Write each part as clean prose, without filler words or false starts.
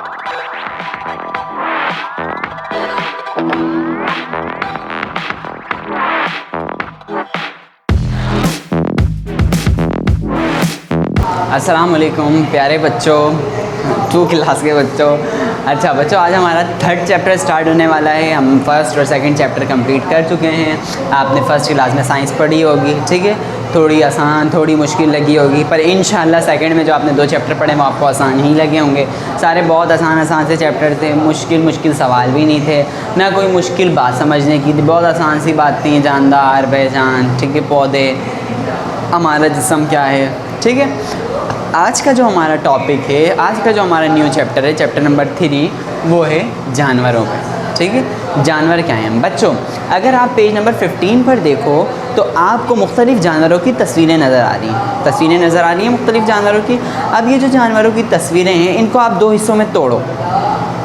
अस्सलाम वालेकुम प्यारे बच्चों, 2 क्लास के बच्चों। अच्छा बच्चों, आज हमारा 3rd चैप्टर स्टार्ट होने वाला है। हम 1st और 2nd चैप्टर कंप्लीट कर चुके हैं। आपने 1st क्लास में साइंस पढ़ी होगी, ठीक है। थोड़ी आसान थोड़ी मुश्किल लगी होगी, पर इंशाल्लाह 2nd में जो आपने 2 चैप्टर पढ़े वो आपको आसान ही लगे होंगे। सारे बहुत आसान से चैप्टर थे, मुश्किल सवाल भी नहीं थे, ना कोई मुश्किल बात समझने की थी। बहुत आसान सी बात थी, जानदार पहचान, ठीक है, पौधे, हमारा जिस्म क्या है, ठीक है। आज का जो हमारा टॉपिक है, आज का जो हमारा न्यू चैप्टर है, चैप्टर नंबर 3, वो है जानवरों पर, ठीक है। जानवर क्या हैं बच्चों? अगर आप पेज नंबर 15 पर देखो तो आपको मुख्तलिफ़ जानवरों की तस्वीरें नज़र आ रही हैं, मुख्तलिफ़ जानवरों की। अब ये जो जानवरों की तस्वीरें हैं, इनको आप 2 हिस्सों में तोड़ो,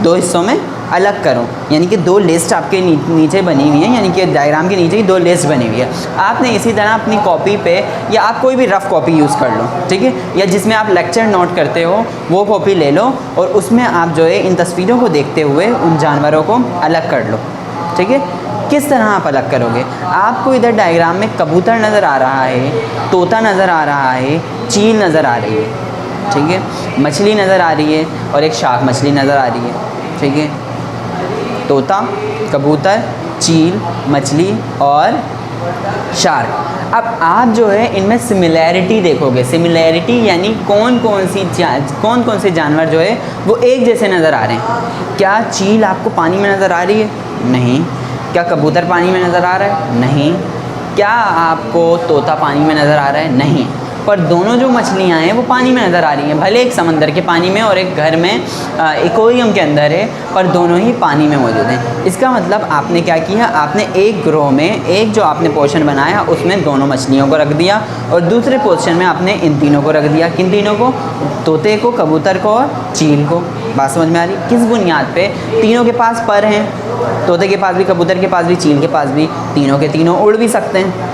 2 हिस्सों में अलग करो, यानी कि 2 लिस्ट आपके नीचे बनी हुई है, यानी कि डायग्राम के नीचे ही 2 लिस्ट बनी हुई है। आपने इसी तरह अपनी कॉपी पे, या आप कोई भी रफ़ कॉपी यूज़ कर लो, ठीक है, या जिसमें आप लेक्चर नोट करते हो वो कॉपी ले लो, और उसमें आप जो है इन तस्वीरों को देखते हुए उन जानवरों को अलग कर लो, ठीक है। किस तरह आप अलग करोगे? आपको इधर डायग्राम में कबूतर नज़र आ रहा है, तोता नज़र आ रहा है, चील नज़र आ रही है, ठीक है, मछली नज़र आ रही है, और एक शार्क मछली नज़र आ रही है, ठीक है। तोता, कबूतर, चील, मछली और शार्क। अब आप जो है इनमें सिमिलैरिटी देखोगे। सिमिलैरिटी यानी कौन कौन से जानवर जो है वो एक जैसे नज़र आ रहे हैं। क्या चील आपको पानी में नज़र आ रही है? नहीं। क्या कबूतर पानी में नज़र आ रहा है? नहीं। क्या आपको तोता पानी में नज़र आ रहा है? नहीं। पर दोनों जो मछलियाँ हैं वो पानी में नज़र आ रही हैं, भले एक समंदर के पानी में और एक घर में एक्वेरियम के अंदर है, पर दोनों ही पानी में मौजूद हैं। इसका मतलब आपने क्या किया, आपने एक ग्रो में एक जो आपने पोर्शन बनाया उसमें दोनों मछलियों को रख दिया, और दूसरे पोर्शन में आपने इन तीनों को रख दिया। किन तीनों को? तोते को, कबूतर को और चील को। बात समझ में आ रही? किस बुनियाद पे? तीनों के पास पर हैं, तोते के पास भी, कबूतर के पास भी, चील के पास भी। तीनों के तीनों उड़ भी सकते हैं।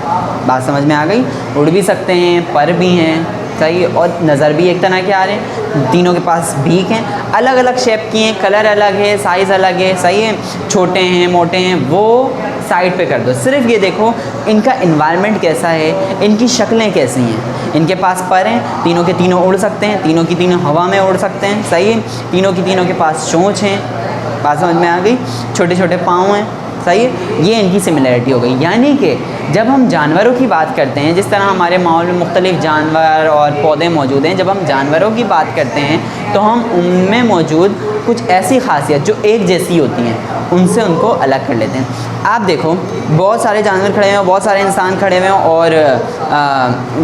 बात समझ में आ गई? उड़ भी सकते हैं, पर भी हैं, सही, और नज़र भी एक तरह के आ रहे हैं। तीनों के पास बीक हैं, अलग अलग शेप की हैं, कलर अलग है, साइज़ अलग है, सही है, छोटे हैं, मोटे हैं, वो साइड पे कर दो। सिर्फ ये देखो इनका एनवायरनमेंट कैसा है, इनकी शक्लें कैसी हैं। इनके पास पर हैं, तीनों के तीनों उड़ सकते हैं, तीनों की तीनों हवा में उड़ सकते हैं, सही है, तीनों की तीनों के पास चोंच हैं। बात समझ में आ गई? छोटे छोटे पाँव हैं, सही है। ये इनकी सिमिलैरिटी हो गई। यानी कि जब हम जानवरों की बात करते हैं, जिस तरह हमारे माहौल में मुख्तलिफ़ जानवर और पौधे मौजूद हैं, जब हम जानवरों की बात करते हैं तो हम उनमें मौजूद कुछ ऐसी खासियत जो एक जैसी होती हैं, उनसे उनको अलग कर लेते हैं। आप देखो बहुत सारे जानवर खड़े हैं, बहुत सारे इंसान खड़े हुए हैं, और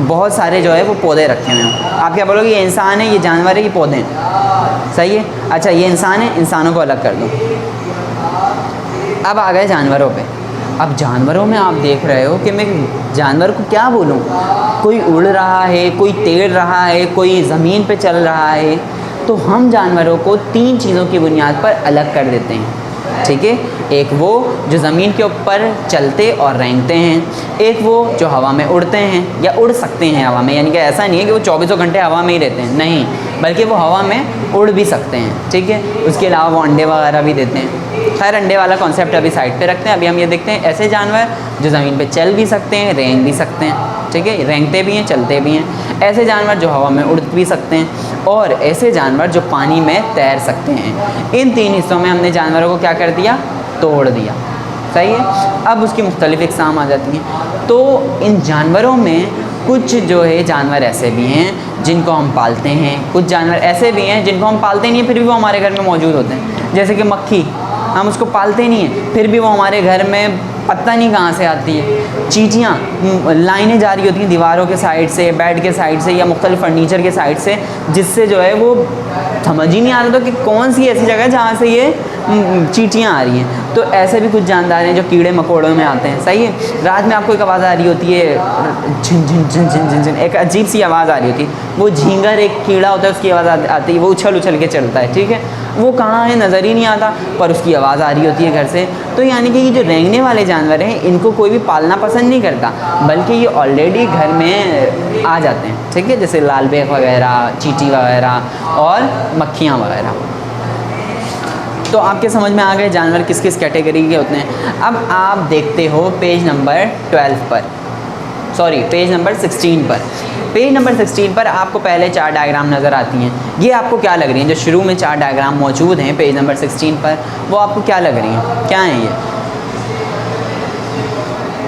बहुत सारे जो है वो पौधे रखे हुए हैं। आप क्या बोलोगे? ये इंसान है, ये जानवर है, ये पौधे हैं, सही है। अच्छा, ये इंसान है, इंसानों को अलग कर दो। अब आ गए जानवरों पे। अब जानवरों में आप देख रहे हो कि मैं जानवर को क्या बोलूँ, कोई उड़ रहा है, कोई तैर रहा है, कोई ज़मीन पे चल रहा है। तो हम जानवरों को 3 चीज़ों की बुनियाद पर अलग कर देते हैं, ठीक है। एक वो जो ज़मीन के ऊपर चलते और रेंगते हैं, एक वो जो हवा में उड़ते हैं या उड़ सकते हैं हवा में, यानी कि ऐसा नहीं है कि वो 24 घंटे हवा में ही रहते हैं, नहीं, बल्कि वो हवा में उड़ भी सकते हैं, ठीक है। उसके अलावा वो अंडे वगैरह भी देते हैं। खैर, अंडे वाला कॉन्सेप्ट अभी साइड पे रखते हैं। अभी हम ये देखते हैं ऐसे जानवर जो ज़मीन पे चल भी सकते हैं, रेंग भी सकते हैं, ठीक है, रेंगते भी हैं, चलते भी हैं। ऐसे जानवर जो हवा में उड़ भी सकते हैं, और ऐसे जानवर जो पानी में तैर सकते हैं। इन 3 हिस्सों में हमने जानवरों को क्या कर दिया? तोड़ दिया, सही है। अब उसकी मुख्तलिफ़ इक़साम आ जाती हैं। तो इन जानवरों में कुछ जो है जानवर ऐसे भी हैं जिनको हम पालते हैं, कुछ जानवर ऐसे भी हैं जिनको हम पालते नहीं हैं, फिर भी वो हमारे घर में मौजूद होते हैं। जैसे कि मक्खी, हम उसको पालते नहीं हैं, फिर भी वो हमारे घर में पता नहीं कहाँ से आती है। चींटियाँ लाइनें जा रही होती हैं दीवारों के साइड से, बेड के साइड से, या मुख्तलिफ़ फर्नीचर के साइड से, जिससे जो है वो समझ ही नहीं आ रहा था कि कौन सी ऐसी जगह है जहाँ से ये चींटियाँ आ रही हैं। तो ऐसे भी कुछ जानदार हैं जो कीड़े मकोड़ों में आते हैं, सही है। रात में आपको एक आवाज़ आ रही होती है, झिन झिन झिन झिन झिन झिन, एक अजीब सी आवाज़ आ रही होती है। वो झींगर एक कीड़ा होता है, उसकी आवाज़ आती है, वो उछल उछल के चलता है, ठीक है। वो कहाँ है नज़र ही नहीं आता, पर उसकी आवाज़ आ रही होती है घर से। तो यानी कि ये जो रेंगने वाले जानवर हैं, इनको कोई भी पालना पसंद नहीं करता, बल्कि ये ऑलरेडी घर में आ जाते हैं, ठीक है। जैसे लाल बेग वगैरह, चींटी वगैरह और मक्खियाँ वगैरह। तो आपके समझ में आ गए जानवर किस किस कैटेगरी के होते हैं। अब आप देखते हो पेज नंबर 12 पर, सॉरी पेज नंबर 16 पर। पेज नंबर 16 पर आपको पहले 4 डायग्राम नज़र आती हैं। ये आपको क्या लग रही हैं? जो शुरू में 4 डायग्राम मौजूद हैं पेज नंबर 16 पर, वो आपको क्या लग रही हैं? क्या हैं ये?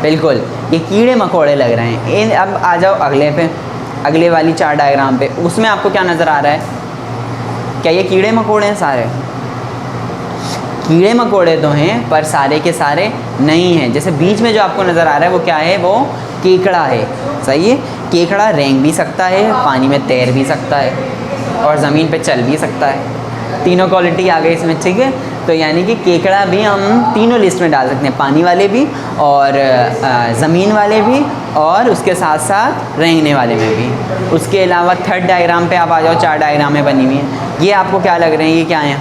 बिल्कुल ये कीड़े मकोड़े लग रहे हैं। इन अब आ जाओ अगले पे, अगले वाली 4 डायग्राम पे। उसमें आपको क्या नज़र आ रहा है? क्या ये कीड़े मकोड़े हैं सारे? कीड़े मकोड़े तो हैं पर सारे के सारे नहीं हैं। जैसे बीच में जो आपको नज़र आ रहा है वो क्या है? वो केकड़ा है। सही है, केकड़ा रेंग भी सकता है, पानी में तैर भी सकता है और ज़मीन पे चल भी सकता है। तीनों क्वालिटी आ गई इसमें, ठीक है। तो यानी कि केकड़ा भी हम तीनों लिस्ट में डाल सकते हैं, पानी वाले भी और ज़मीन वाले भी और उसके साथ साथ रेंगने वाले में भी। उसके अलावा थर्ड डायग्राम पे आप आ जाओ, 4 डायग्रामें बनी हुई हैं। ये आपको क्या लग रहे हैं? ये क्या हैं?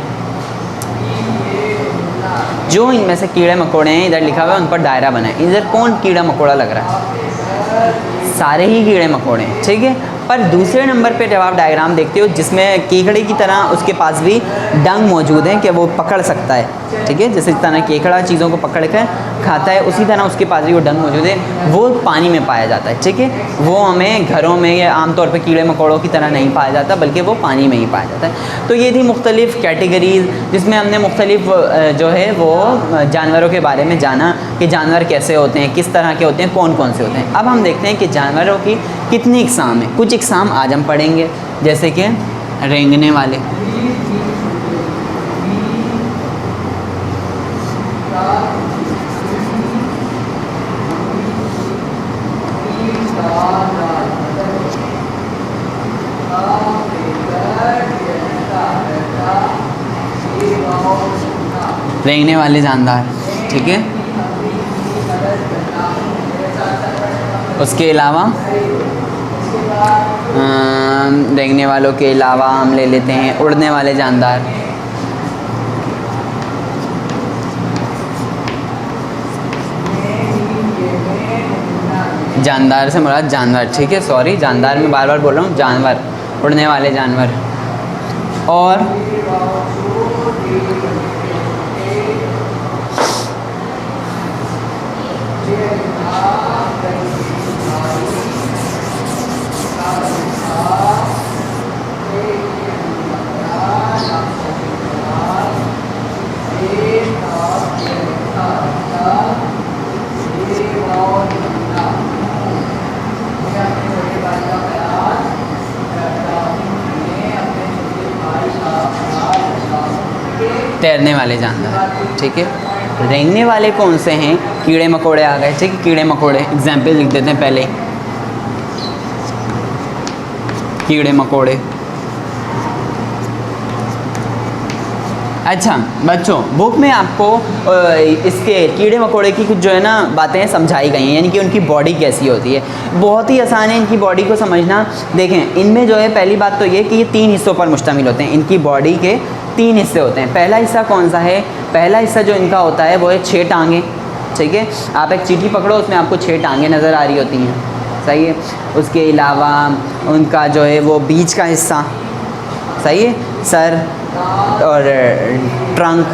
जो इनमें से कीड़े मकोड़े हैं, इधर लिखा हुआ है उन पर दायरा बना है। इधर कौन कीड़ा मकोड़ा लग रहा है? सारे ही कीड़े मकोड़े हैं, ठीक है। पर दूसरे नंबर पे जब आप डायग्राम देखते हो जिसमें केकड़े की तरह उसके पास भी डंग मौजूद है कि वो पकड़ सकता है, ठीक है। जैसे जिस तरह केकड़ा चीज़ों को पकड़ कर खाता है, उसी तरह उसके पास भी वो डंग मौजूद है। वो पानी में पाया जाता है, ठीक है। वो हमें घरों में या आमतौर पर कीड़े मकोड़ों की तरह नहीं पाया जाता, बल्कि वो पानी में ही पाया जाता है। तो ये थी मुख्तलिफ़ कैटेगरीज़ जिसमें हमने मुख्तलिफ़ जो है वो जानवरों के बारे में जाना कि जानवर कैसे होते हैं, किस तरह के होते हैं, कौन कौन से होते हैं। अब हम देखते हैं कि जानवरों की कितनी इकसाम है। कुछ इकसाम आज हम पढ़ेंगे, जैसे कि रेंगने वाले, रेंगने वाले जानदार, ठीक है। उसके अलावा रेंगने वालों के अलावा हम ले लेते हैं उड़ने वाले जानदार, जानदार से मुराद जानवर, ठीक है। सॉरी, जानदार मैं बार बार बोल रहा हूँ, जानवर, उड़ने वाले जानवर। और तैरने वाले जानवर, ठीक है। रेंगने वाले कौन से हैं? कीड़े मकोड़े आ गए, ठीक है। कीड़े मकोड़े एग्जाम्पल लिख देते हैं पहले, कीड़े मकोड़े। अच्छा बच्चों, बुक में आपको इसके कीड़े मकोड़े की कुछ जो है ना बातें समझाई गई हैं, यानी कि उनकी बॉडी कैसी होती है। बहुत ही आसान है इनकी बॉडी को समझना। देखें, इनमें जो है पहली बात तो ये कि ये 3 हिस्सों पर मुश्तमिल होते हैं। इनकी बॉडी के 3 हिस्से होते हैं। पहला हिस्सा कौन सा है? पहला हिस्सा जो इनका होता है वो है 6 टांगें, ठीक है। आप एक चींटी पकड़ो, उसमें आपको 6 टांगें नज़र आ रही होती हैं, सही है। उसके अलावा उनका जो है वो बीच का हिस्सा, सही है, सर और ट्रंक,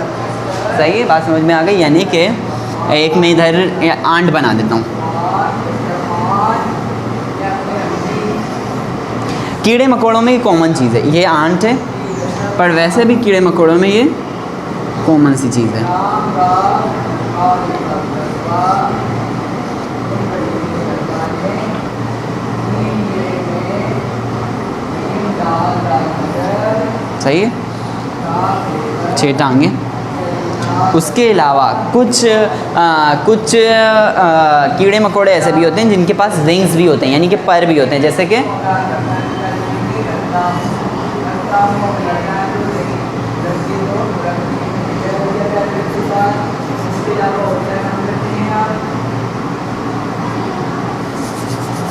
सही है। बात समझ में आ गई? यानी कि एक मैं इधर आंट बना देता हूँ। कीड़े मकोड़ों में ये कॉमन चीज़ है, ये आंट है, पर वैसे भी कीड़े मकोड़ों में ये कॉमन सी चीज़ है। सही है, 6 टांगे। उसके अलावा कुछ कीड़े मकोड़े ऐसे भी होते हैं जिनके पास विंग्स भी होते हैं, यानी कि पर भी होते हैं, जैसे कि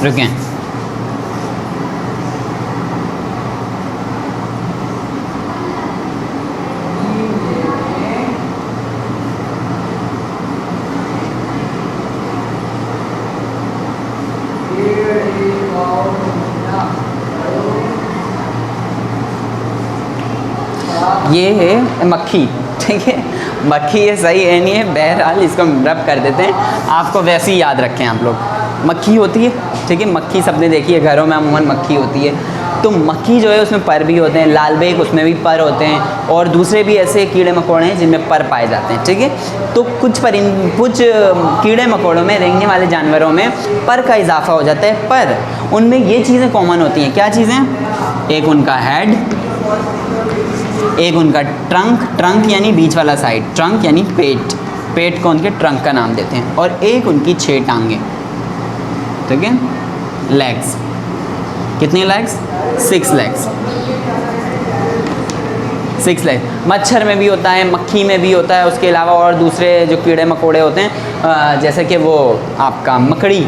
रुकें, ये है ये मक्खी, ठीक है, मक्खी ये सही है नहीं है, बहरहाल इसको रब कर देते हैं, आपको वैसे ही याद रखें आप लोग। मक्खी होती है, ठीक है, मक्खी सबने देखी है, घरों में अमूमन मक्खी होती है। तो मक्खी जो है उसमें पर भी होते हैं, लाल बेग उसमें भी पर होते हैं, और दूसरे भी ऐसे कीड़े मकोड़े हैं जिनमें पर पाए जाते हैं, ठीक है। तो कुछ कीड़े मकोड़ों में, रेंगने वाले जानवरों में पर का इजाफा हो जाता है, पर उनमें ये चीज़ें कॉमन होती हैं। क्या चीज़ें? एक उनका हेड, एक उनका ट्रंक यानी बीच वाला साइड, ट्रंक यानी पेट को उनके ट्रंक का नाम देते हैं, और एक उनकी 6 टांगें, ठीक है, लेग्स। कितनी लेग्स? 6 लेग्स। 6 लेग्स। मच्छर में भी होता है, मक्खी में भी होता है, उसके अलावा और दूसरे जो कीड़े मकोड़े होते हैं, जैसे कि वो आपका मकड़ी,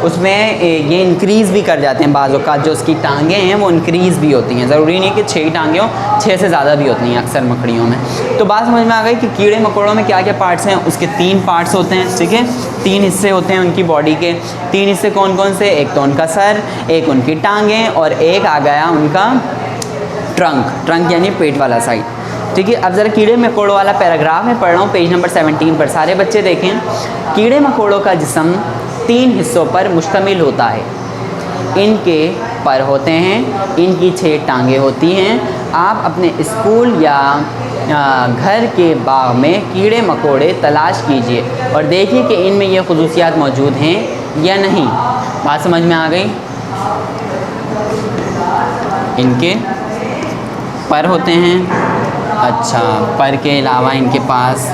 उसमें ये इंक्रीज़ भी कर जाते हैं बाज़ों का, जो उसकी टांगें हैं वो इंक्रीज़ भी होती हैं। ज़रूरी नहीं कि 6 टांगें हो, 6 से ज़्यादा भी होती हैं अक्सर मकड़ियों में। तो बात समझ में आ गई कि कीड़े मकोड़ों में क्या क्या पार्ट्स हैं। उसके 3 पार्ट्स होते हैं, ठीक है, 3 हिस्से होते हैं उनकी बॉडी के। 3 हिस्से कौन कौन से? एक तो उनका सर, एक उनकी टांगें, और एक आ गया उनका ट्रंक यानी पेट वाला साइड, ठीक है। अब ज़रा कीड़े मकोड़ों वाला पैराग्राफ में पढ़ रहा हूँ, पेज नंबर 17 पर। सारे बच्चे देखें, कीड़े मकोड़ों का जिस्म 3 हिस्सों पर मुश्तमिल होता है। इनके पर होते हैं, इनकी 6 टांगें होती हैं। आप अपने स्कूल या घर के बाग में कीड़े मकोड़े तलाश कीजिए और देखिए कि इनमें ये खुसूसियात मौजूद हैं या नहीं। बात समझ में आ गई? इनके पर होते हैं, अच्छा, पर के अलावा इनके पास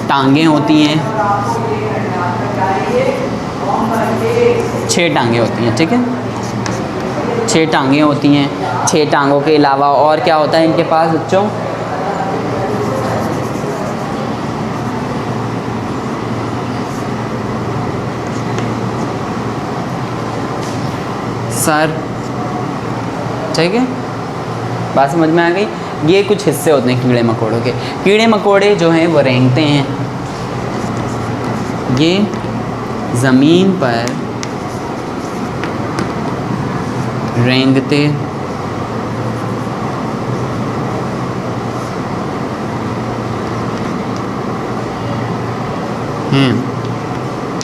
टांगें होती हैं, 6 टांगें होती हैं, ठीक है, 6 टांगें होती हैं। 6 टांगों के अलावा और क्या होता है इनके पास बच्चों? सर, ठीक है, बात समझ में आ गई? ये कुछ हिस्से होते हैं कीड़े मकोड़ों के। कीड़े मकोड़े जो हैं वो रेंगते हैं, ये ज़मीन पर रेंगते हैं,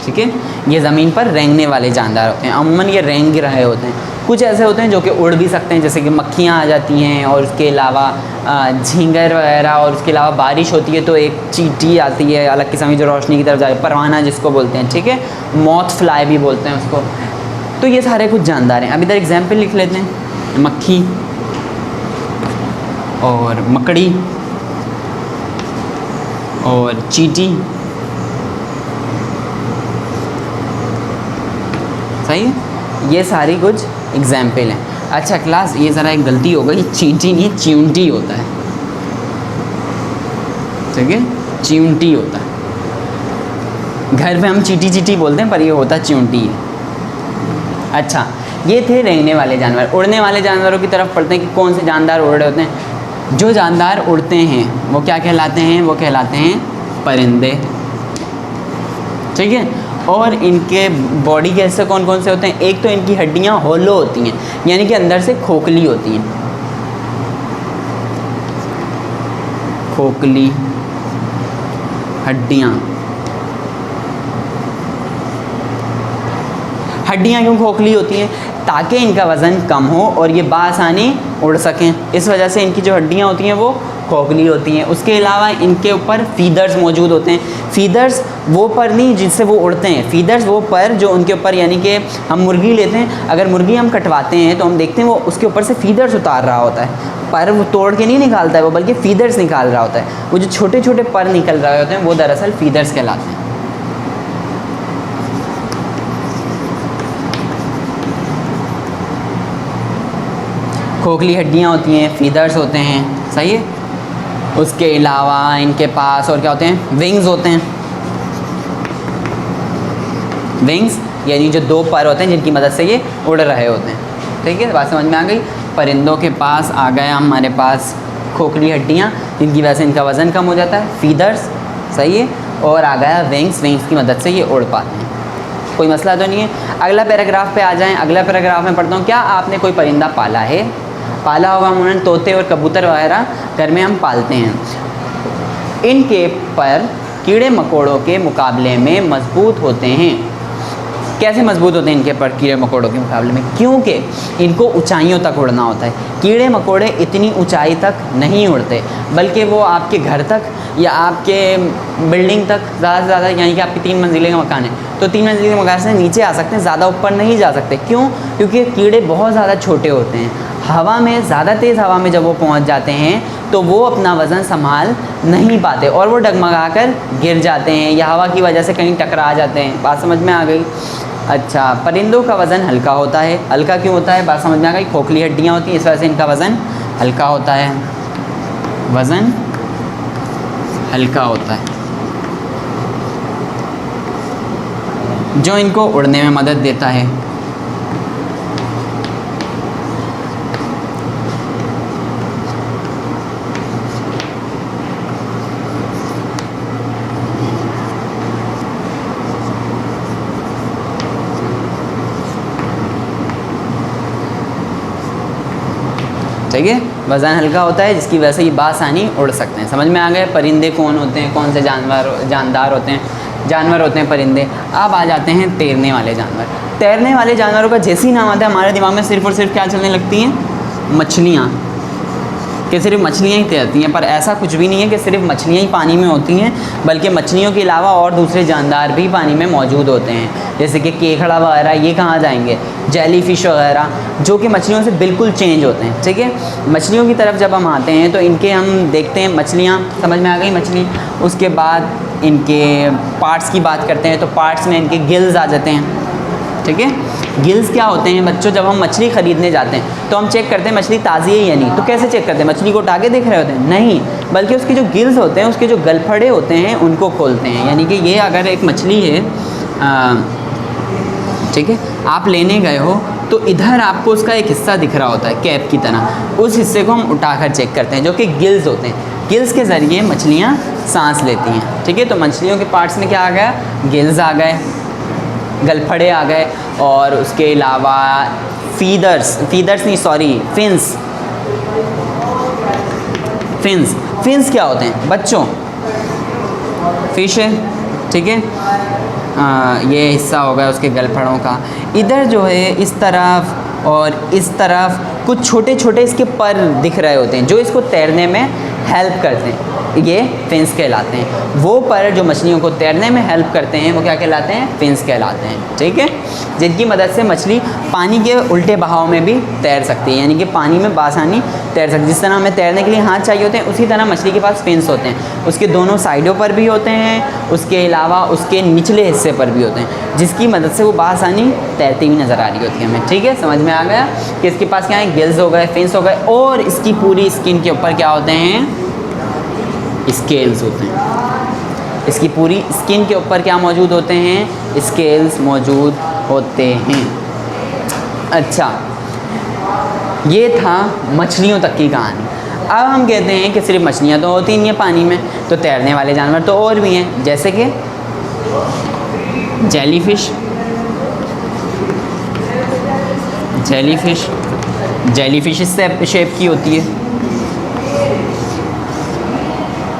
ठीक है। ये ज़मीन पर रेंगने वाले जानदार होते हैं, अमूमन ये रेंग रहे होते हैं। कुछ ऐसे होते हैं जो कि उड़ भी सकते हैं, जैसे कि मक्खियाँ आ जाती हैं, और उसके अलावा झींगर वगैरह, और उसके अलावा बारिश होती है तो एक चींटी आती है अलग किस्म की जो रोशनी की तरफ जाए, परवाना जिसको बोलते हैं, ठीक है, मॉथ फ्लाई भी बोलते हैं उसको। तो ये सारे कुछ जानदार हैं। अब इधर एग्जाम्पल लिख लेते हैं, मक्खी और मकड़ी और चींटी, सही है, ये सारी कुछ एग्जाम्पल हैं। अच्छा क्लास, ये ज़रा एक गलती हो गई, चींटी नहीं च्यूंटी होता है, ठीक है, च्यूंटी होता है। घर पे हम चींटी चींटी बोलते हैं, पर ये होता च्यूंटी है। अच्छा, ये थे रेंगने वाले जानवर। उड़ने वाले जानवरों की तरफ पढ़ते हैं कि कौन से जानदार उड़ रहे होते हैं। जो जानदार उड़ते हैं वो क्या कहलाते हैं? वो कहलाते हैं परिंदे, ठीक है। और इनके बॉडी के हिस्से कौन कौन से होते हैं? एक तो इनकी हड्डियाँ होलो होती हैं, यानी कि अंदर से खोखली होती हैं, खोखली हड्डियाँ। हड्डियाँ क्यों खोखली होती हैं? ताकि इनका वज़न कम हो और ये बासानी उड़ सकें, इस वजह से इनकी जो हड्डियाँ होती हैं वो खोखली होती हैं। उसके अलावा इनके ऊपर फीदर्स मौजूद होते हैं। फीदर्स वो पर नहीं जिससे वो उड़ते हैं, फीदर्स वो पर जो उनके ऊपर, यानी कि हम मुर्गी लेते हैं, अगर मुर्गी हम कटवाते हैं तो हम देखते हैं वो उसके ऊपर से फीदर्स उतार रहा होता है, पर वो तोड़ के नहीं निकालता है वो, बल्कि फीदर्स निकाल रहा होता है। वो जो छोटे छोटे पर निकल रहे होते हैं वो दरअसल फीदर्स कहलाते हैं। खोखली हड्डियाँ होती हैं, फीदर्स होते हैं, सही है। उसके अलावा इनके पास और क्या होते हैं? विंग्स होते हैं। विंग्स यानी जो 2 पर होते हैं जिनकी मदद से ये उड़ रहे होते हैं, ठीक है। बात समझ में आ गई? परिंदों के पास आ गया हमारे पास खोखली हड्डियाँ जिनकी वजह से इनका वज़न कम हो जाता है, फीदर्स, सही है। और आ गया विंग्स, विंग्स की मदद से ये उड़ पाते हैं। कोई मसला तो नहीं है। अगला पैराग्राफ पे आ जाएं। अगला पैराग्राफ में पढ़ता हूँ। क्या आपने कोई परिंदा पाला है? पाला होगा उन्होंने, तोते और कबूतर वगैरह घर में हम पालते हैं। इनके पर कीड़े मकोड़ों के मुकाबले में मजबूत होते हैं। कैसे मजबूत होते हैं इनके पर कीड़े मकोड़ों के मुकाबले में? क्योंकि इनको ऊंचाइयों तक उड़ना होता है। कीड़े मकोड़े इतनी ऊंचाई तक नहीं उड़ते, बल्कि वो आपके घर तक या आपके बिल्डिंग तक ज़्यादा से ज़्यादा, यानी कि आपकी 3 मंजिले का मकान है तो 3 मंजिले के मकान से नीचे आ सकते हैं, ज़्यादा ऊपर नहीं जा सकते। क्यों? क्योंकि कीड़े बहुत ज़्यादा छोटे होते हैं। हवा में, ज़्यादा तेज़ हवा में जब वो पहुंच जाते हैं तो वो अपना वज़न संभाल नहीं पाते और वो डगमगा कर गिर जाते हैं या हवा की वजह से कहीं टकरा जाते हैं। बात समझ में आ गई? अच्छा, परिंदों का वज़न हल्का होता है। हल्का क्यों होता है? बात समझ में आ गई? खोखली हड्डियाँ होती हैं, इस वजह से इनका वज़न हल्का होता है। वज़न हल्का होता है, जो इनको उड़ने में मदद देता है। ठीक है, वज़न हल्का होता है जिसकी वजह से ये बासानी उड़ सकते हैं। समझ में आ गए? परिंदे कौन होते हैं, कौन से जानदार होते हैं, जानवर होते हैं परिंदे। अब आ जाते हैं तैरने वाले जानवर। तैरने वाले जानवरों का जैसे ही नाम आता है हमारे दिमाग में सिर्फ और सिर्फ क्या चलने लगती हैं? मछलियाँ, कि सिर्फ मछलियाँ ही तैरती हैं। पर ऐसा कुछ भी नहीं है कि सिर्फ मछलियाँ ही पानी में होती हैं, बल्कि मछलियों के अलावा और दूसरे जानदार भी पानी में मौजूद होते हैं। जैसे कि केकड़ा वगैरह, ये कहाँ जाएंगे? जेली फिश वगैरह, जो कि मछलियों से बिल्कुल चेंज होते हैं। ठीक है, मछलियों की तरफ जब हम आते हैं तो इनके हम देखते हैं मछलियाँ, समझ में आ गई मछली। उसके बाद इनके पार्ट्स की बात करते हैं तो पार्ट्स में इनके गिल्स आ जाते हैं। ठीक है, गिल्स क्या होते हैं बच्चों? जब हम मछली ख़रीदने जाते हैं तो हम चेक करते हैं मछली ताज़ी है या नहीं। तो कैसे चेक करते हैं? मछली को उठा के देख रहे होते हैं? नहीं, बल्कि उसके जो गिल्स होते हैं, उसके जो गलफड़े होते हैं, उनको खोलते हैं। यानी कि ये अगर एक मछली है, ठीक है, आप लेने गए हो तो इधर आपको उसका एक हिस्सा दिख रहा होता है कैप की तरह, उस हिस्से को हम उठाकर चेक करते हैं, जो कि गिल्स होते हैं। गिल्स के ज़रिए मछलियाँ सांस लेती हैं। ठीक है, तो मछलियों के पार्ट्स में क्या आ गया? गिल्स आ गए, गलफड़े आ गए, और उसके अलावा फिन्स क्या होते हैं बच्चों? फिश है, ठीक है, ये हिस्सा हो गया उसके गलफड़ों का। इधर जो है इस तरफ और इस तरफ कुछ छोटे छोटे इसके पर दिख रहे होते हैं, जो इसको तैरने में हेल्प करते हैं। ये फिन्स कहलाते हैं। वो पर जो मछलियों को तैरने में हेल्प करते हैं वो क्या कहलाते हैं? फिन्स कहलाते हैं। ठीक है, जिनकी मदद से मछली पानी के उल्टे बहाव में भी तैर सकती है, यानी कि पानी में बासानी तैर सकती है। जिस तरह हमें तैरने के लिए हाथ चाहिए होते हैं, उसी तरह मछली के पास फिन्स होते हैं। उसके दोनों साइडों पर भी होते हैं, उसके अलावा उसके निचले हिस्से पर भी होते हैं, जिसकी मदद से वो बासानी तैरती हुई नज़र आ रही होती है हमें। ठीक है, समझ में आ गया कि इसके पास क्या है? गिल्स हो गए, फिन्स हो गए, और इसकी पूरी स्किन के ऊपर क्या होते हैं? स्केल्स होते हैं। इसकी पूरी स्किन के ऊपर क्या मौजूद होते हैं? स्केल्स मौजूद होते हैं। अच्छा, ये था मछलियों तक की कहानी। अब हम कहते हैं कि सिर्फ मछलियाँ तो होती नहीं है पानी में, तो तैरने वाले जानवर तो और भी हैं, जैसे कि जेलीफिश। जेलीफिश इस शेप की होती है।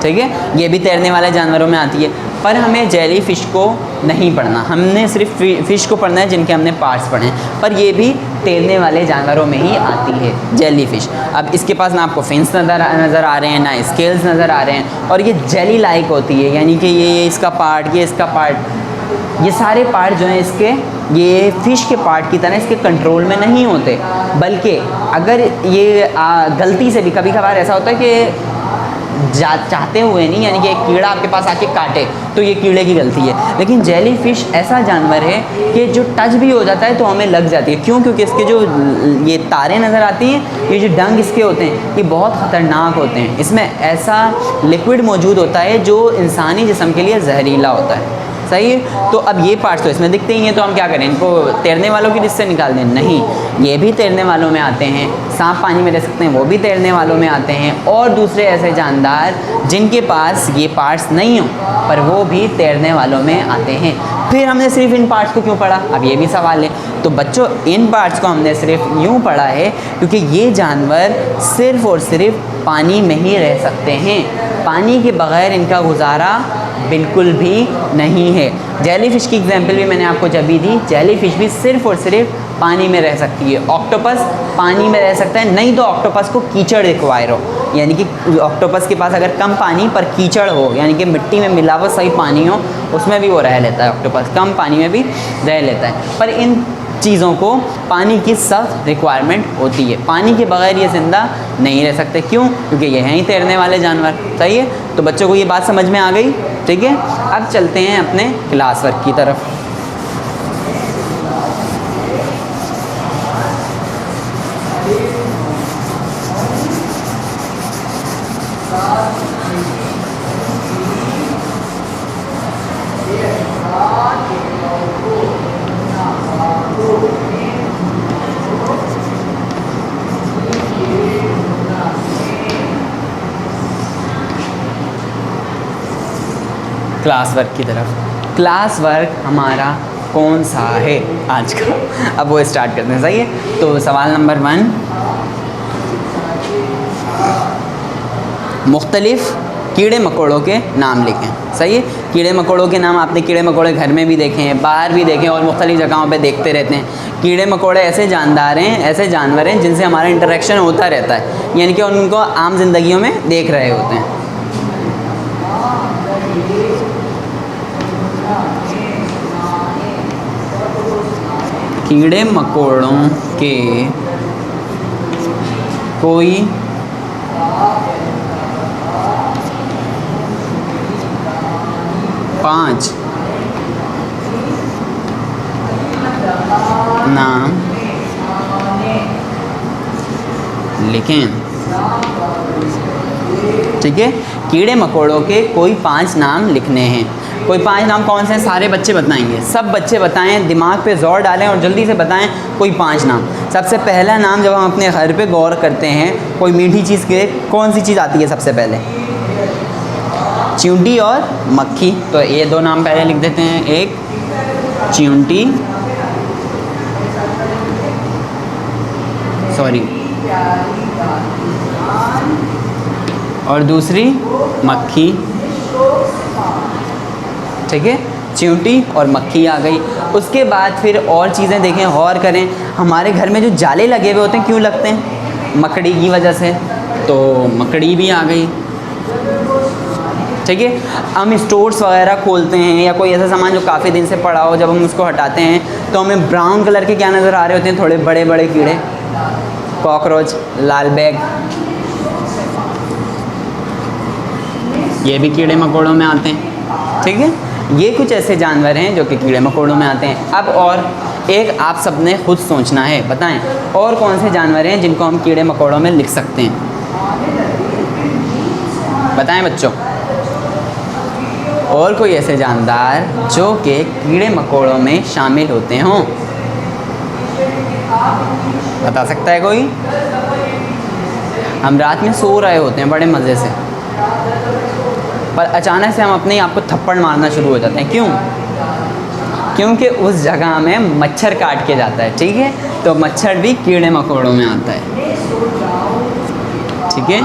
ठीक है, ये भी तैरने वाले जानवरों में आती है। पर हमें जेली फ़िश को नहीं पढ़ना, हमने सिर्फ फ़िश को पढ़ना है जिनके हमने पार्ट्स पढ़े हैं। पर ये भी तैरने वाले जानवरों में ही आती है, जेली फ़िश। अब इसके पास ना आपको फिन्स नज़र आ रहे हैं, ना स्केल्स नज़र आ रहे हैं, और ये जेली लाइक होती है, यानी कि ये इसका पार्ट, ये इसका पार्ट, ये सारे पार्ट जो हैं इसके, ये फ़िश के पार्ट की तरह इसके कंट्रोल में नहीं होते। बल्कि अगर ये गलती से भी कभी कभार ऐसा होता है कि चाहते हुए नहीं, यानी कि एक कीड़ा आपके पास आके काटे तो ये कीड़े की गलती है। लेकिन जेली फ़िश ऐसा जानवर है कि जो टच भी हो जाता है तो हमें लग जाती है। क्यों? क्योंकि इसके जो ये तारें नज़र आती हैं, ये जो डंग इसके होते हैं, ये बहुत ख़तरनाक होते हैं। इसमें ऐसा लिक्विड मौजूद होता है जो इंसानी जिस्म के लिए जहरीला होता है। सही है, तो अब ये पार्ट्स तो इसमें दिखते ही हैं, तो हम क्या करें? इनको तैरने वालों की लिस्ट से निकाल दें? नहीं, ये भी तैरने वालों में आते हैं। सांप पानी में रह सकते हैं, वो भी तैरने वालों में आते हैं। और दूसरे ऐसे जानदार जिनके पास ये पार्ट्स नहीं हो, पर वो भी तैरने वालों में आते हैं। फिर हमने सिर्फ इन पार्ट्स को क्यों पढ़ा, अब ये भी सवाल है। तो बच्चों इन पार्ट्स को हमने सिर्फ यूँ पढ़ा है क्योंकि ये जानवर सिर्फ और सिर्फ पानी में ही रह सकते हैं, पानी के बग़ैर इनका गुजारा बिल्कुल भी नहीं है। जेलीफ़िश की एग्जांपल भी मैंने आपको जब भी दी, जेलीफ़िश भी सिर्फ और सिर्फ पानी में रह सकती है। ऑक्टोपस पानी में रह सकता है, नहीं तो ऑक्टोपस को कीचड़ रिक्वायर हो, यानी कि ऑक्टोपस के पास अगर कम पानी पर कीचड़ हो, यानी कि मिट्टी में मिला हुआ सही पानी हो, उसमें भी वो रह लेता है। ऑक्टोपस कम पानी में भी रह लेता है, पर इन चीज़ों को पानी की सख्त रिक्वायरमेंट होती है, पानी के बगैर ये ज़िंदा नहीं रह सकते। क्यों? क्योंकि ये हैं ही तैरने वाले जानवर। सही है, तो बच्चों को ये बात समझ में आ गई। ठीक है, अब चलते हैं अपने क्लास वर्क की तरफ। क्लास वर्क की तरफ। क्लास वर्क हमारा कौन सा है आज का, अब वो स्टार्ट करते हैं। सही है, तो सवाल नंबर 1, मुख्तलिफ़ कीड़े मकोड़ों के नाम लिखें। सही है, कीड़े मकोड़ों के नाम आपने कीड़े मकोड़े घर में भी देखे हैं, बाहर भी देखे हैं और मुख्तलिफ़ जगहों पे देखते रहते हैं। कीड़े मकोड़े ऐसे जानदार हैं, ऐसे जानवर हैं जिनसे हमारा इंटरेक्शन होता रहता है, यानी कि उनको आम जिंदगियों में देख रहे होते हैं। कीड़े मकोड़ों के कोई पांच नाम लिखें। ठीक है, कीड़े मकोड़ों के कोई 5 नाम लिखने हैं। कोई 5 नाम कौन से हैं, सारे बच्चे बताएंगे, सब बच्चे बताएं, दिमाग पे जोर डालें और जल्दी से बताएं कोई 5 नाम। सबसे पहला नाम जब हम अपने घर पे गौर करते हैं कोई मीठी चीज़ के, कौन सी चीज़ आती है सबसे पहले? चींटी और मक्खी। तो ये 2 नाम पहले लिख देते हैं, एक चींटी, सॉरी, और दूसरी मक्खी। ठीक है, चींटी और मक्खी आ गई। उसके बाद फिर और चीज़ें देखें, गौर करें, हमारे घर में जो जाले लगे हुए होते हैं क्यों लगते हैं? मकड़ी की वजह से, तो मकड़ी भी आ गई। ठीक है, हम स्टोर्स वगैरह खोलते हैं या कोई ऐसा सामान जो काफ़ी दिन से पड़ा हो, जब हम उसको हटाते हैं तो हमें ब्राउन कलर के क्या नज़र आ रहे होते हैं? थोड़े बड़े बड़े कीड़े, कॉकरोच, लाल बैग, ये भी कीड़े मकोड़ों में आते हैं। ठीक है, ये कुछ ऐसे जानवर हैं जो कि कीड़े मकोड़ों में आते हैं। अब और एक आप सबने खुद सोचना है, बताएं और कौन से जानवर हैं जिनको हम कीड़े मकोड़ों में लिख सकते हैं? बताएं बच्चों, और कोई ऐसे जानदार जो कि कीड़े मकोड़ों में शामिल होते हों? बता सकता है कोई? हम रात में सो रहे होते हैं बड़े मज़े से, पर अचानक से हम अपने आप को थप्पड़ मारना शुरू हो जाते हैं। क्यों? क्योंकि उस जगह में मच्छर काट के जाता है। ठीक है, तो मच्छर भी कीड़े मकोड़ों में आता है। ठीक है,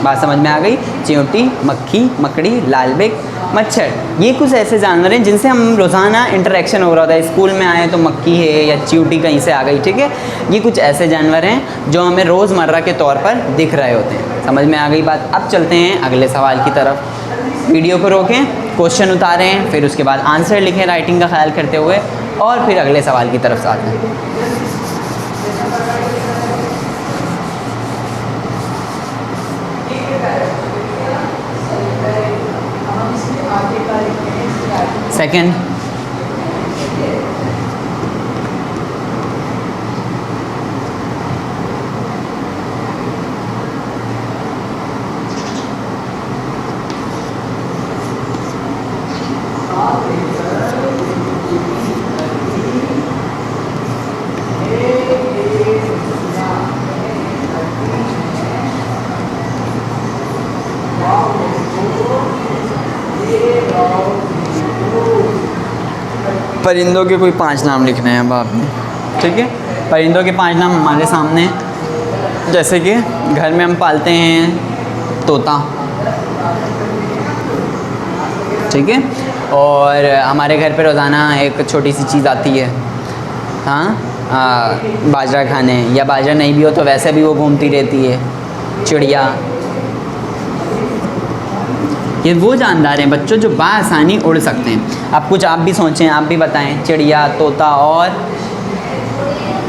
बात समझ में आ गई? चींटी, मक्खी, मकड़ी, लाल बेग, मच्छर, ये कुछ ऐसे जानवर हैं जिनसे हम रोज़ाना इंटरेक्शन हो रहा होता है। स्कूल में आए तो मक्खी है या चींटी कहीं से आ गई। ठीक है, ये कुछ ऐसे जानवर हैं जो हमें रोज़मर्रा के तौर पर दिख रहे होते हैं। समझ में आ गई बात? अब चलते हैं अगले सवाल की तरफ। वीडियो को रोकें, क्वेश्चन उतारें, फिर उसके बाद आंसर लिखें राइटिंग का ख्याल करते हुए, और फिर अगले सवाल की तरफ आते हैं। सेकंड, परिंदों के कोई 5 नाम लिखने हैं अब आपने, ठीक है। परिंदों के 5 नाम हमारे सामने हैं। जैसे कि घर में हम पालते हैं तोता, ठीक है। और हमारे घर पे रोज़ाना एक छोटी सी चीज़ आती है, बाजरा खाने, या बाजरा नहीं भी हो तो वैसे भी वो घूमती रहती है, चिड़िया। ये वो जानदार हैं बच्चों जो बाआसानी उड़ सकते हैं। अब कुछ आप भी सोचें, आप भी बताएं। चिड़िया, तोता, और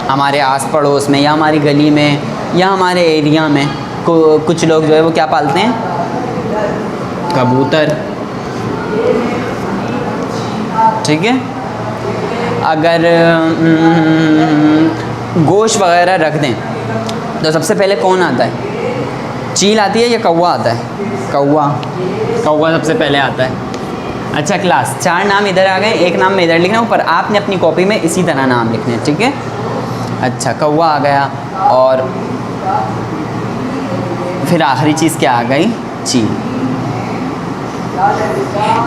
हमारे आस पड़ोस में या हमारी गली में या हमारे एरिया में कुछ लोग जो है वो क्या पालते हैं? कबूतर, ठीक है। अगर गोश्त वगैरह रख दें तो सबसे पहले कौन आता है? चील आती है या कौवा आता है? कौवा सबसे पहले आता है। अच्छा क्लास, 4 नाम इधर आ गए, एक नाम में इधर लिखना है, ऊपर आपने अपनी कॉपी में इसी तरह नाम लिखने हैं, ठीक है। अच्छा, कौवा आ गया, और फिर आखिरी चीज़ क्या आ गई? चील।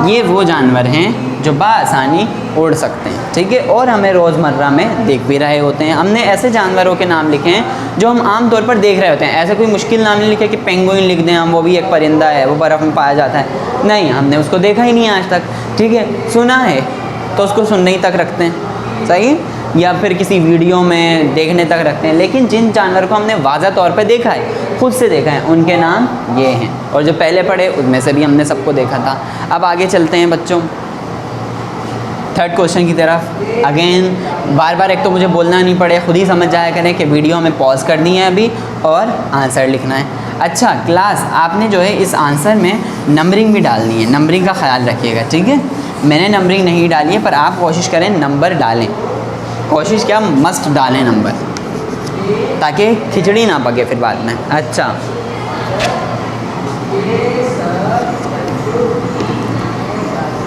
ये वो जानवर हैं जो बाआसानी उड़ सकते हैं, ठीक है, और हमें रोज़मर्रा में देख भी रहे होते हैं। हमने ऐसे जानवरों के नाम लिखे हैं जो हम आम तौर पर देख रहे होते हैं। ऐसा कोई मुश्किल नाम नहीं लिखे कि पेंगुइन लिख दें हम, वो भी एक परिंदा है, वो बर्फ़ में पाया जाता है। नहीं, हमने उसको देखा ही नहीं आज तक, ठीक है। सुना है तो उसको सुनने ही तक रखते हैं, सही, या फिर किसी वीडियो में देखने तक रखते हैं। लेकिन जिन जानवर को हमने वाज़ा तौर पे देखा है, खुद से देखा है, उनके नाम ये हैं। और जो पहले पढ़े उनमें से भी हमने सबको देखा था। अब आगे चलते हैं बच्चों 3rd क्वेश्चन की तरफ। अगेन बार बार एक तो मुझे बोलना नहीं पड़े, खुद ही समझ जाया करें कि वीडियो हमें पॉज करनी है अभी और आंसर लिखना है। अच्छा क्लास, आपने जो है इस आंसर में नंबरिंग भी डालनी है, नंबरिंग का ख्याल रखिएगा, ठीक है। मैंने नंबरिंग नहीं डाली है, पर आप कोशिश करें नंबर डालें, कोशिश क्या मस्ट डालें नंबर, ताकि खिचड़ी ना पके फिर बाद में। अच्छा,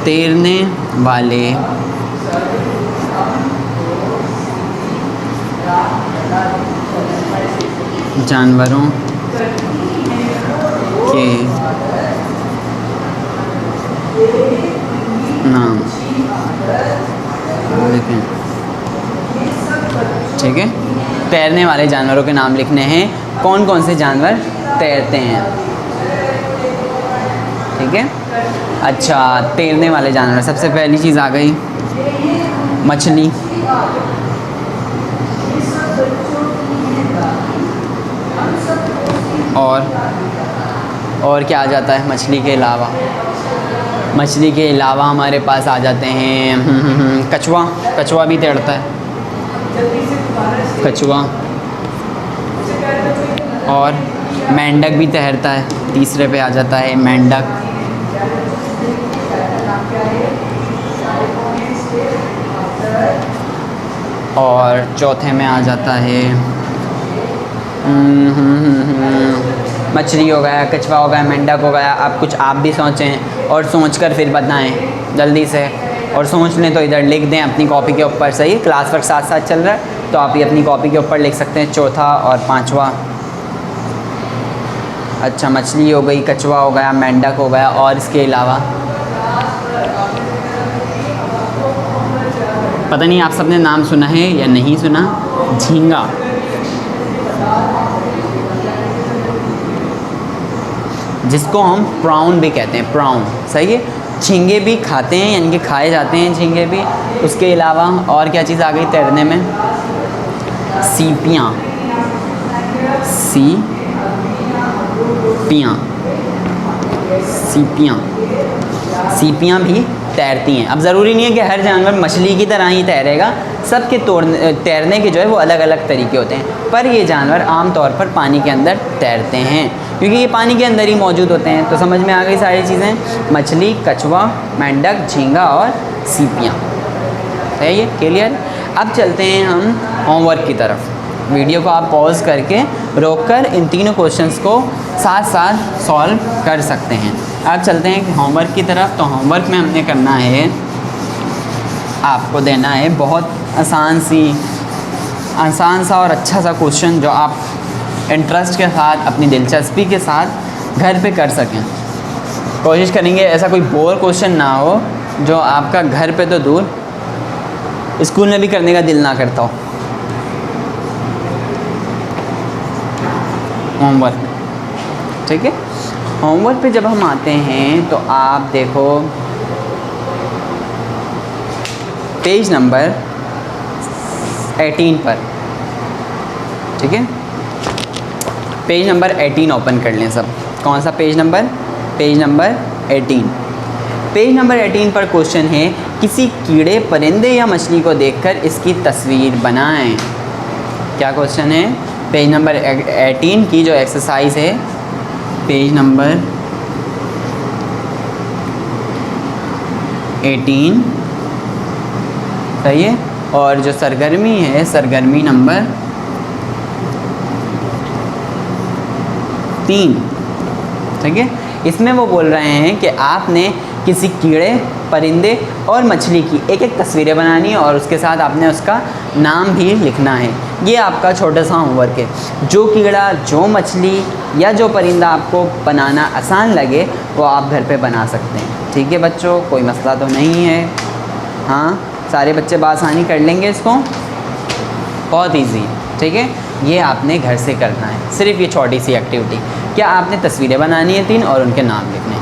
तैरने वाले जानवरों के नाम लिखें, ठीक है। तैरने वाले जानवरों के नाम लिखने हैं। कौन कौन से जानवर तैरते हैं, ठीक है। अच्छा, तैरने वाले जानवर, सबसे पहली चीज़ आ गई मछली, और क्या आ जाता है मछली के अलावा? मछली के अलावा हमारे पास आ जाते हैं कछुआ भी तैरता है, कछुआ, और मेंढक भी तैरता है, तीसरे पे आ जाता है मेंढक। और चौथे में आ जाता है मछली हो गया, कछुआ हो गया, मेंढक हो गया। अब कुछ आप भी सोचें और सोचकर फिर बताएं जल्दी से, और सोच लें तो इधर लिख दें अपनी कॉपी के ऊपर, सही। क्लास वर्क साथ साथ चल रहा है तो आप ये अपनी कॉपी के ऊपर लिख सकते हैं, चौथा और पांचवा। अच्छा, मछली हो गई, कछुआ हो गया, मेंढक हो गया, और इसके अलावा पता नहीं आप सबने नाम सुना है या नहीं सुना, झींगा, जिसको हम प्राउन भी कहते हैं, प्राउन, सही है। झींगे भी खाते हैं, यानी कि खाए जाते हैं झींगे भी। उसके अलावा और क्या चीज़ आ गई तैरने में? सीपियाँ, सीपियाँ भी तैरती हैं। अब ज़रूरी नहीं है कि हर जानवर मछली की तरह ही तैरेगा, सबके तैरने के जो है वो अलग अलग तरीके होते हैं, पर ये जानवर आम तौर पर पानी के अंदर तैरते हैं, क्योंकि ये पानी के अंदर ही मौजूद होते हैं। तो समझ में आ गई सारी चीज़ें, मछली, कछुआ, मेंढक, झींगा और सीपियाँ, सही है, क्लियर। अब चलते हैं हम होमवर्क की तरफ। वीडियो को आप पॉज करके रोककर इन तीनों क्वेश्चंस को साथ साथ सॉल्व कर सकते हैं। अब चलते हैं होमवर्क की तरफ। तो होमवर्क में हमने करना है, आपको देना है बहुत आसान सा और अच्छा सा क्वेश्चन, जो आप इंटरेस्ट के साथ, अपनी दिलचस्पी के साथ घर पे कर सकें। कोशिश करेंगे ऐसा कोई बोर क्वेश्चन ना हो जो आपका घर पे तो दूर स्कूल में भी करने का दिल ना करता हो। होमवर्क, ठीक है। होमवर्क पे जब हम आते हैं तो आप देखो पेज नंबर 18 पर, ठीक है। पेज नंबर 18 ओपन कर लें सब। कौन सा page number? Page number 18। Page number 18 पर क्वेश्चन है, किसी कीड़े, परिंदे या मछली को देखकर इसकी तस्वीर बनाएं। क्या क्वेश्चन है? पेज नंबर 18 की जो एक्सरसाइज है, पेज नंबर 18, सही है। और जो सरगर्मी है, सरगर्मी नंबर 3, ठीक है। इसमें वो बोल रहे हैं कि आपने किसी कीड़े, परिंदे और मछली की एक एक तस्वीरें बनानी है और उसके साथ आपने उसका नाम भी लिखना है। ये आपका छोटा सा होमवर्क है। जो कीड़ा, जो मछली या जो परिंदा आपको बनाना आसान लगे वो आप घर पे बना सकते हैं, ठीक है बच्चों, कोई मसला तो नहीं है। हाँ, सारे बच्चे बासानी कर लेंगे इसको, बहुत इजी है, ठीक है। ये आपने घर से करना है, सिर्फ ये छोटी सी एक्टिविटी। क्या आपने तस्वीरें बनानी है 3 और उनके नाम लिखने हैं।